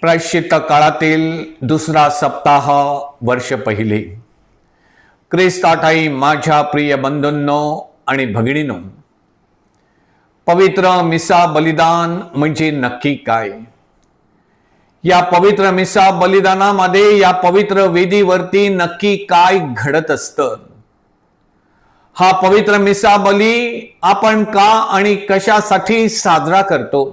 प्रायश्चित्त काळातील दुसरा सप्ताह वर्ष पहिले. ख्रिस्ताठाई माझ्या प्रिय बंधूंनो आणि भगिनींनो, पवित्र मिसा बलिदान म्हणजे नक्की काय? या पवित्र मिसा बलिदानामध्ये या पवित्र वेदीवरती नक्की काय घडत असतं? हा पवित्र मिसा बली आपण का आणि कशासाठी साजरा करतो?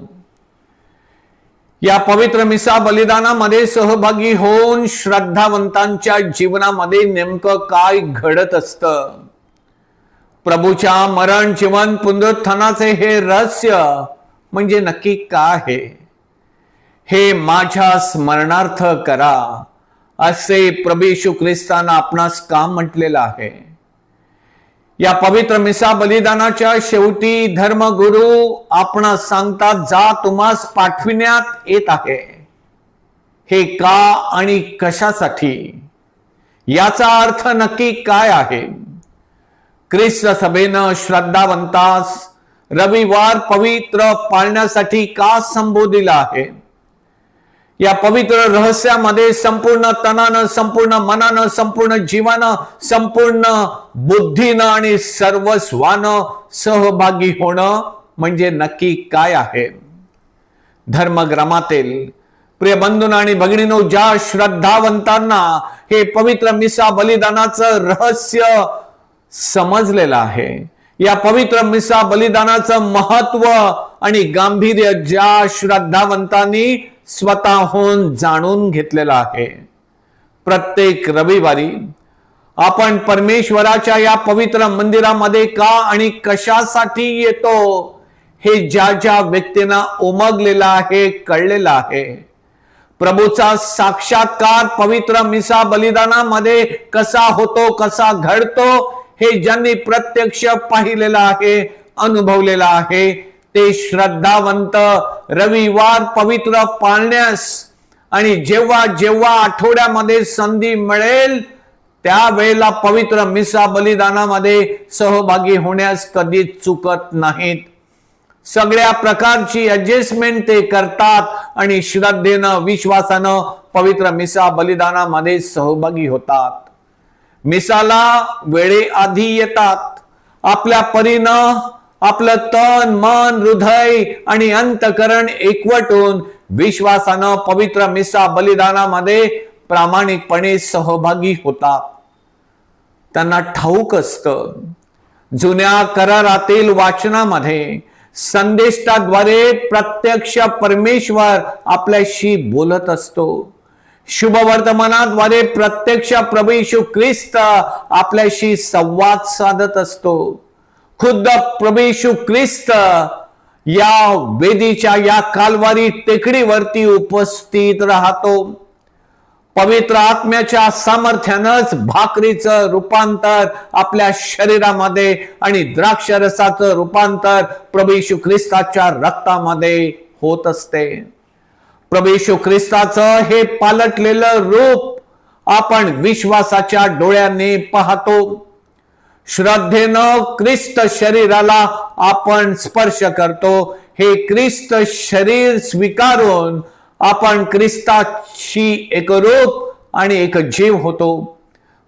या पवित्र मिसा बलिदानामध्ये सहभागी होऊन श्रद्धावंतांच्या जीवनामध्ये नेमकं काय घडत असतं? प्रभूच्या मरण जीवन पुनरुत्थानाचे हे रहस्य म्हणजे नक्की काय आहे? हे माझ्या स्मरणार्थ करा असे प्रभू येशू ख्रिस्ताने आपणास का म्हटलेलं आहे? या पवित्र मिसा बलिदानाच्या शेवटी धर्मगुरू आपणास सांगतात, जा तुम्हास पाठविण्यात येत आहे. हे का आणि कशासाठी? याचा अर्थ नक्की काय आहे? ख्रिस्त सभेनं श्रद्धावंतास रविवार पवित्र पाळण्यासाठी का संबोधिला आहे? या पवित्र रहस्यामध्ये संपूर्ण तनानं, संपूर्ण मनानं, संपूर्ण जीवानं, संपूर्ण बुद्धीनं आणि सर्वस्वानं सहभागी होणं म्हणजे नक्की काय आहे? धर्मग्रंथातील प्रिय बंधूंनो आणि भगिनींनो, ज्या श्रद्धावंतांना हे पवित्र मिसा बलिदानाचं रहस्य समजलेलं आहे, या पवित्र मिसा बलिदानाचं महत्व आणि गांभीर्य ज्या श्रद्धावंतांनी स्वतःहून जाणून घेतलेलं आहे, प्रत्येक रविवारी आपण परमेश्वराच्या या पवित्र मंदिरामध्ये का आणि कशासाठी येतो हे ज्या ज्या व्यक्तींना उमगलेला आहे, कळलेला आहे. प्रभूचा साक्षात्कार पवित्र मिसा बलिदानामध्ये कसा होतो, कसा घडतो हे ज्यांनी प्रत्यक्ष पाहिलेला आहे, अनुभवलेला आहे, ते श्रद्धावंत रविवार पवित्र पाळण्यास आणि जेव्हा जेव्हा आठवड्यामध्ये संधी मिळेल त्यावेळेला पवित्र मिसा बलिदानामध्ये सहभागी होण्यास कधीच चुकत नाहीत. सगळ्या प्रकारची ऍडजस्टमेंट ते करतात आणि श्रद्धेनं, विश्वासानं पवित्र मिसा बलिदानामध्ये सहभागी होतात. मिसाला वेळेआधी येतात. आपल्या परीनं आपलं तन, मन, हृदय आणि अंतकरण एकवटून विश्वासानं पवित्र मिसा बलिदानामध्ये प्रामाणिकपणे सहभागी होतात. त्यांना ठाऊक असतं, जुन्या करारातील वाचनामध्ये संदेष्टाद्वारे प्रत्यक्ष परमेश्वर आपल्याशी बोलत असतो. शुभवर्तमानाद्वारे प्रत्यक्ष प्रभू येशू ख्रिस्त आपल्याशी संवाद साधत असतो. खुद्द प्रभू येशू ख्रिस्त या वेदीच्या या कालवारी टेकडीवरती उपस्थित राहतो. पवित्र आत्म्याच्या सामर्थ्यानंच भाकरीचं रूपांतर आपल्या शरीरामध्ये आणि द्राक्षरसाचं रूपांतर प्रभू येशू ख्रिस्ताच्या रक्तामध्ये होत असते. प्रभू येशू ख्रिस्ताचं हे पालटलेलं रूप आपण विश्वासाच्या डोळ्यांनी पाहतो. श्रद्धेनं ख्रिस्त शरीराला आपण स्पर्श करतो. हे ख्रिस्त शरीर स्वीकारून आपण ख्रिस्ताशी एकरूप आणि एक जीव होतो.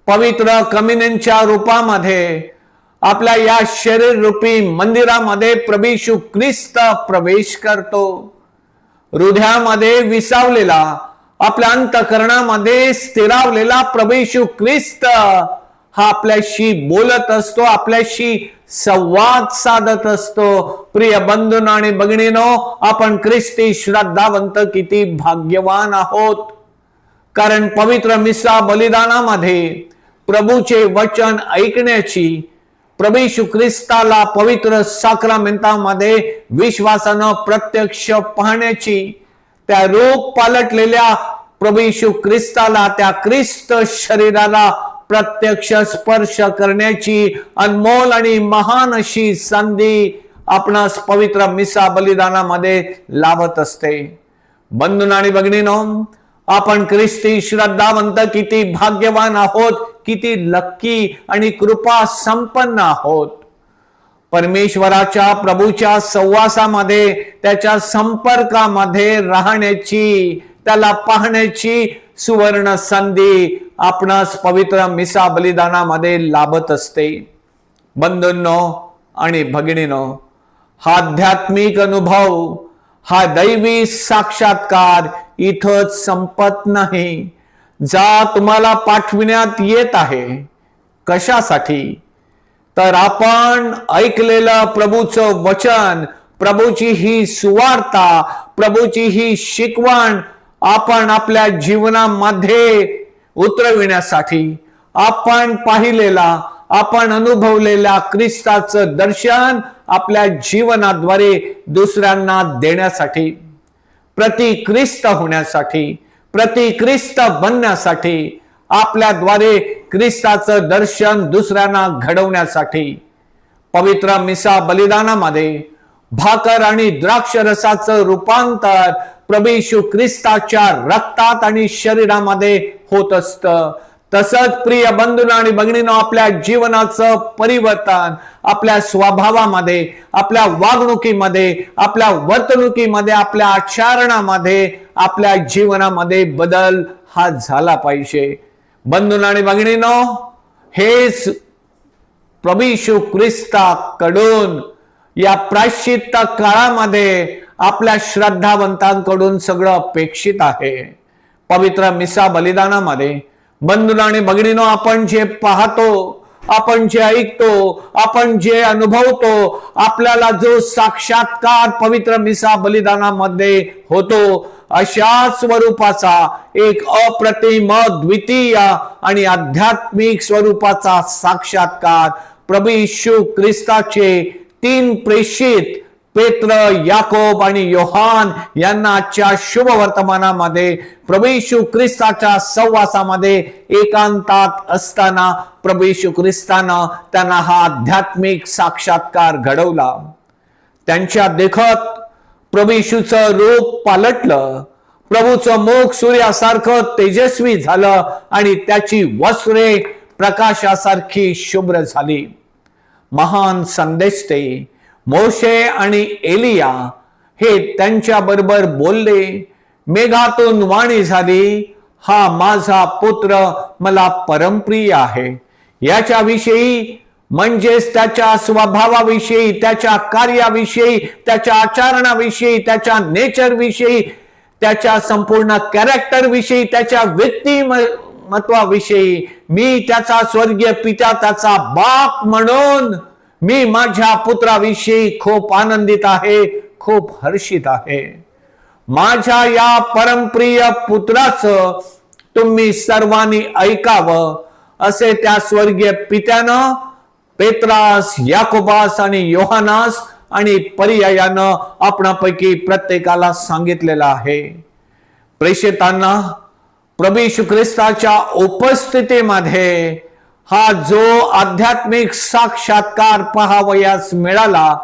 पवित्र कम्युनियनच्या रूपामध्ये आपल्या या शरीर रूपी मंदिरामध्ये प्रभू येशू ख्रिस्त प्रवेश करतो. हृदयामध्ये विसावलेला, आपल्या अंतःकरणामध्ये स्थिरावलेला प्रभू येशू ख्रिस्त हा आपल्याशी बोलत असतो, आपल्याशी संवाद साधत असतो. प्रिय बंधूंनो आणि भगिनींनो, आपण ख्रिस्ती श्रद्धावंत किती भाग्यवान आहोत, कारण पवित्र मिसा बलिदानामध्ये प्रभूचे वचन ऐकण्याची, प्रभू येशू ख्रिस्ताला पवित्र साक्रामेंटामध्ये विश्वासानं प्रत्यक्ष पाहण्याची, त्या रूप पालटलेल्या प्रभू येशू ख्रिस्ताला, त्या ख्रिस्त शरीराला प्रत्यक्ष स्पर्श करण्याची अनमोल आणि महान अशी संधी आपणास पवित्र मिसा बलिदानामध्ये लाभत असते. बंधूंनो आणि भगिनींनो, आपण ख्रिस्ती श्रद्धावंत किती भाग्यवान आहोत, किती लक्की आणि कृपा संपन्न आहोत. परमेश्वराच्या प्रभूच्या सहवासामध्ये, त्याच्या संपर्कामध्ये राहण्याची त्याला पाहण्याची सुवर्ण संधी आपणास पवित्र मिसा बलिदानामध्ये लाभत असते. बंधूंनो आणि भगिनीनो, हा आध्यात्मिक अनुभव, हा दैवी साक्षात्कार इथंच संपत नाही. जा तुम्हाला पाठविण्यात येत आहे. कशासाठी? तर आपण ऐकलेलं प्रभूचं वचन, प्रभूची ही सुवार्ता, प्रभूची ही शिकवण आपण आपल्या जीवनामध्ये उतरविण्यासाठी, आपण पाहिलेला, आपण अनुभवलेल्या ख्रिस्ताचं दर्शन आपल्या जीवनाद्वारे दुसऱ्यांना देण्यासाठी, प्रति ख्रिस्त होण्यासाठी, प्रति ख्रिस्त बनण्यासाठी, आपल्याद्वारे ख्रिस्ताचं दर्शन दुसऱ्यांना घडवण्यासाठी पवित्र मिसा बलिदानामध्ये भाकर आणि द्राक्ष रसाचं रूपांतर प्रभू येशू ख्रिस्ताच्या रक्तात आणि शरीरामध्ये होत असतं. तसंच प्रिय बंधूंनो आणि भगिनींनो, आपल्या जीवनाचं परिवर्तन आपल्या स्वभावामध्ये, आपल्या वागणुकीमध्ये, आपल्या वर्तणुकीमध्ये, आपल्या आचरणामध्ये, आपल्या जीवनामध्ये बदल हा झाला पाहिजे. बंधूंनो आणि भगिनींनो, हेच प्रभू येशू ख्रिस्ताकडून या प्रायश्चित्त काळामध्ये आपल्या श्रद्धावंतांकडून सगळं अपेक्षित आहे. पवित्र मिसा बलिदानामध्ये बंधूंनो आणि भगिनींनो, आपण जे पाहतो, आपण जे ऐकतो, आपण जे अनुभवतो, आपल्याला जो साक्षात्कार पवित्र मिसा बलिदानामध्ये होतो, अशा स्वरूपाचा एक अप्रतिम, द्वितीय आणि आध्यात्मिक स्वरूपाचा साक्षात्कार प्रभू येशू ख्रिस्ताचे 3 प्रेषित पेत्र, याकोब आणि योहान यांना आजच्या शुभ वर्तमानामध्ये प्रभू येशू ख्रिस्ताच्या सहवासामध्ये एकांतात असताना प्रभू येशू ख्रिस्तानं त्यांना हा आध्यात्मिक साक्षात्कार घडवला. त्यांच्या देखत प्रभू येशूचं रूप पालटलं, प्रभूचं मुख सूर्यासारखं तेजस्वी झालं आणि त्याची वस्त्रे प्रकाशासारखी शुभ्र झाली. महान संदेष्टे मोशे आणि एलिया हे त्यांच्या बरोबर बोलले. मेघातून वाणी झाली, हा माझा पुत्र मला परमप्रिय आहे. याच्याविषयी म्हणजेच त्याच्या स्वभावाविषयी, त्याच्या कार्याविषयी, त्याच्या आचरणाविषयी, त्याच्या नेचरविषयी, त्याच्या संपूर्ण कॅरेक्टर विषयी, त्याच्या व्यक्तिमत्वाविषयी मी त्याचा स्वर्गीय पिता, त्याचा बाप म्हणून मी माझ्या पुत्राविषयी खूप आनंदित आहे, खूप हर्षित आहे. माझ्या या परमप्रिय पुत्राचं तुम्ही सर्वांनी ऐकावं, असे त्या स्वर्गीय पित्यानं पेत्रास, याकोबास आणि योहानास आणि पर्यायानं आपणापैकी प्रत्येकाला सांगितलेलं आहे. प्रेषितांना प्रभू येशू ख्रिस्ताच्या उपस्थितीमध्ये हा जो आध्यात्मिक साक्षात्कार पाहावयास मिळाला,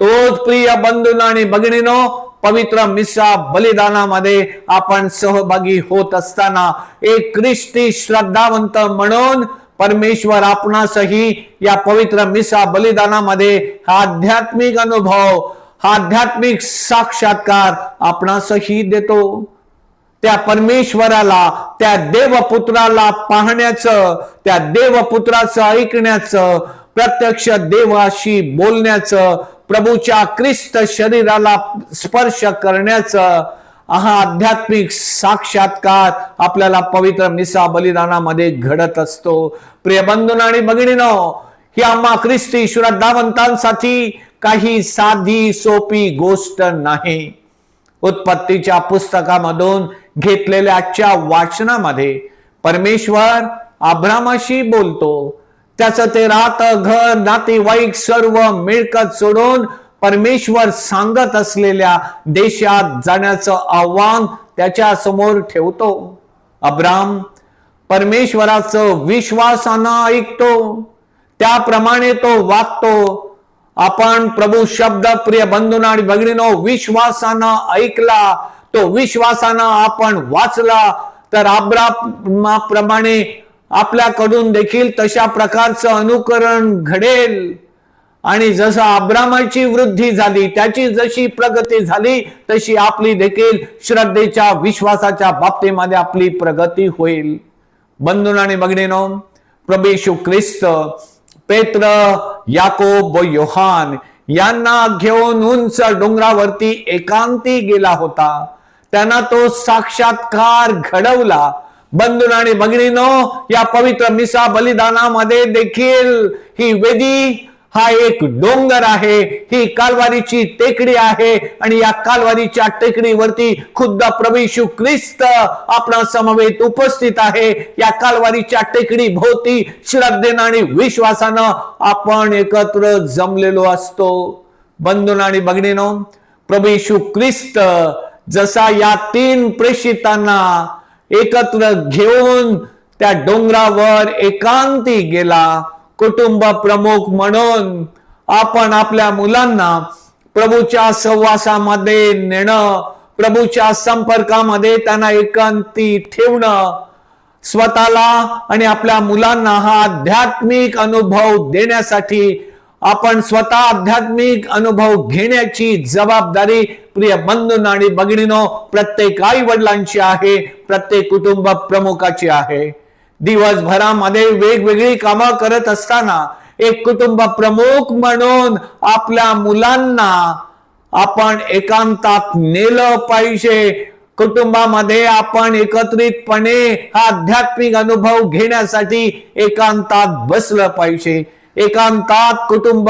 तोच प्रिय बंधूंनो आणि भगिनींनो, पवित्र मिसा बलिदानामध्ये आपण सहभागी होत असताना एक ख्रिस्ती श्रद्धावंत म्हणून परमेश्वर आपणासही या पवित्र मिसा बलिदानामध्ये हा आध्यात्मिक अनुभव, हा आध्यात्मिक साक्षात्कार आपणासही देतो. त्या परमेश्वराला, त्या देवपुत्राला पाहण्याचं, त्या देवपुत्राचं ऐकण्याचं, प्रत्यक्ष देवाशी बोलण्याचं, प्रभूच्या ख्रिस्त शरीराला स्पर्श करण्याचं हा आध्यात्मिक साक्षात्कार आपल्याला पवित्र मिसा बलिदानामध्ये घडत असतो. प्रिय बंधूंनो आणि भगिनींनो, ही आम्हा ख्रिस्ती श्रद्धावंतांसाठी काही साधी सोपी गोष्ट नाही. उत्पत्तीच्या पुस्तकामधून घेतलेल्या आजच्या वाचनामध्ये परमेश्वर अब्रामाशी बोलतो. त्याचं ते राहतं घर, नातेवाईक, सर्व मिळकत सोडून परमेश्वर सांगत असलेल्या देशात जाण्याचं आव्हान त्याच्या समोर ठेवतो. अब्राम परमेश्वराचं विश्वासानं ऐकतो, त्याप्रमाणे तो वागतो. आपण प्रभू शब्द प्रिय बंधूंनो आणि भगिनींनो विश्वासानं ऐकला, तो विश्वासानं आपण वाचला, तर अब्रामाप्रमाणे आपल्याकडून देखील तशा प्रकारचं अनुकरण घडेल. आणि जसं अब्रामाची वृद्धी झाली, त्याची जशी प्रगती झाली, तशी आपली देखील श्रद्धेच्या विश्वासाच्या बाबतीमध्ये आपली प्रगती होईल. बंधूंनो आणि भगिनींनो, प्रभू येशू ख्रिस्त पेत्र, याकोब व योहान यांना घेऊन उंच डोंगरावरती एकांती गेला होता. त्यांना तो साक्षात्कार घडवला. बंधूंनो आणि भगिनींनो, या पवित्र मिसा बलिदानामध्ये देखील ही वेदी हा एक डोंगर आहे, ही कालवारीची टेकडी आहे आणि या कालवारीच्या टेकडीवरती खुद्द प्रभू येशू ख्रिस्त आपणा समवेत उपस्थित आहे. या कालवारीच्या टेकडी भोवती श्रद्धेनं आणि विश्वासानं आपण एकत्र जमलेलो असतो. बंधूंनो आणि भगिनींनो, प्रभू येशू ख्रिस्त जसा या 3 प्रेषितांना एकत्र घेऊन त्या डोंगरावर एकांती गेला, कुटुंब प्रमुख म्हणून आपण आपल्या मुलांना प्रभूच्या सहवासामध्ये नेणं, प्रभूच्या संपर्कामध्ये त्यांना एकांती ठेवणं, स्वतःला आणि आपल्या मुलांना हा आध्यात्मिक अनुभव देण्यासाठी आपण स्वतः आध्यात्मिक अनुभव घेण्याची जबाबदारी प्रिय बंधूंनो आणि भगिनींनो प्रत्येक आई वडिलांची आहे, प्रत्येक कुटुंब प्रमुखाची आहे. दिवसभरामध्ये वेगवेगळी कामं करत असताना एक कुटुंब प्रमुख म्हणून आपल्या मुलांना आपण एकांतात नेलं पाहिजे. कुटुंबामध्ये आपण एकत्रितपणे हा आध्यात्मिक अनुभव घेण्यासाठी एकांतात बसलं पाहिजे. एकांतात कुटुंब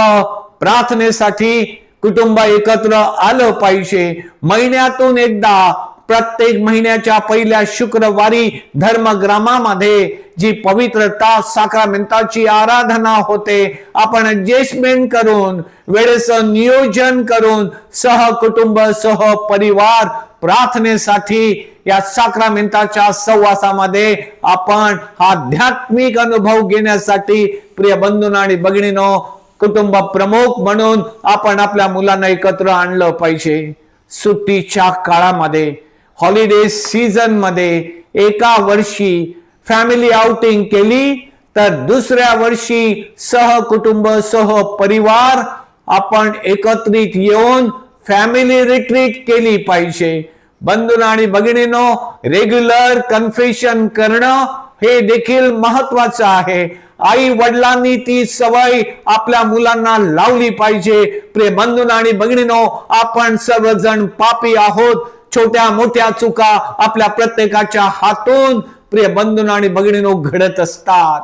प्रार्थनेसाठी कुटुंब एकत्र आलं पाहिजे. महिन्यातून एकदा प्रत्येक महिन्याच्या पहिल्या शुक्रवारी धर्मग्रामामध्ये जी पवित्रता साक्रामेंटाची आराधना होते, आपण ऍडजस्टमेंट करून वेळेचं नियोजन करून सहकुटुंब सहपरिवार प्रार्थनेसाठी या साक्रामेंटाच्या सहवासामध्ये आपण आध्यात्मिक अनुभव घेण्यासाठी प्रिय बंधूंनो आणि भगिनींनो कुटुंब प्रमुख म्हणून आपण आपल्या मुलांना एकत्र आणलं पाहिजे. सुट्टीच्या काळामध्ये, हॉलिडे सीझन मध्ये एका वर्षी फॅमिली आउटिंग केली तर दुसऱ्या वर्षी सहकुटुंब सहपरिवार आपण एकत्रित येऊन फॅमिली रिट्रीट केली पाहिजे. बंधूंनो आणि भगिनींनो, रेग्युलर कन्फेशन करणं हे देखील महत्वाचं आहे. आई वडिलांनी ती सवय आपल्या मुलांना लावली पाहिजे. प्रिय बंधूंनो आणि भगिनींनो, आपण सर्वजण पापी आहोत. छोट्या मोठ्या चुका आपल्या प्रत्येकाच्या हातून प्रिय बंधूंनो आणि भगिनींनो घडत असतात.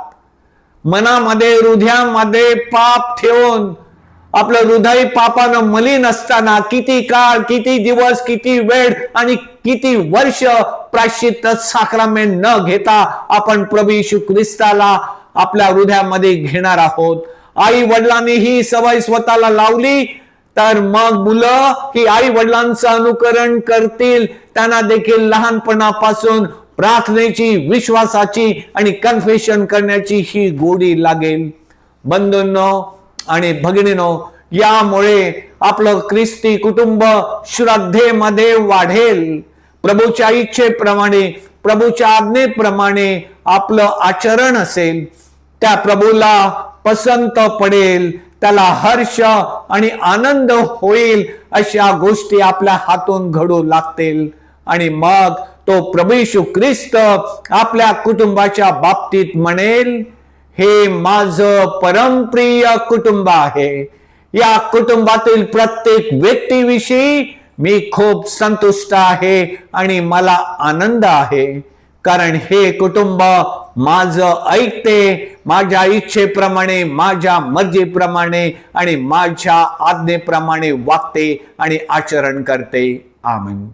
मनामध्ये हृदयामध्ये पाप ठेवून आपलं हृदय पापानं मलिन असताना किती काळ, किती दिवस, किती वेळ आणि किती वर्ष प्रायश्चित्त साक्रामेंट न घेता आपण प्रभू येशू ख्रिस्ताला आपल्या हृदयामध्ये घेणार आहोत. आई वडिलांनी ही सवय स्वतःला लावली तर मग मुलं ही आई वडिलांचं अनुकरण करतील. त्यांना देखील लहानपणापासून प्रार्थनेची, विश्वासाची आणि कन्फेशन करण्याची ही गोडी लागेल. बंधूंनो आणि भगिनींनो, यामुळे आपलं ख्रिस्ती कुटुंब श्रद्धेमध्ये वाढेल. प्रभूच्या इच्छेप्रमाणे, प्रभूच्या आज्ञेप्रमाणे आपलं आचरण असेल, त्या प्रभूला पसंत पडेल, त्याला हर्ष आणि आनंद होईल. अशा गोष्टी आपल्या हातून घडू लागतील आणि मग तो प्रभू येशू ख्रिस्त आपल्या कुटुंबाच्या बाबतीत म्हणेल, हे माझं परमप्रिय कुटुंब आहे. या कुटुंबातील प्रत्येक व्यक्तीविषयी मी खूप संतुष्ट आहे आणि मला आनंद आहे, कारण हे कुटुंब माझं ऐकते, माझ्या इच्छेप्रमाणे, माझ्या मर्जीप्रमाणे आणि माझ्या आज्ञेप्रमाणे वागते आणि आचरण करते. आमेन.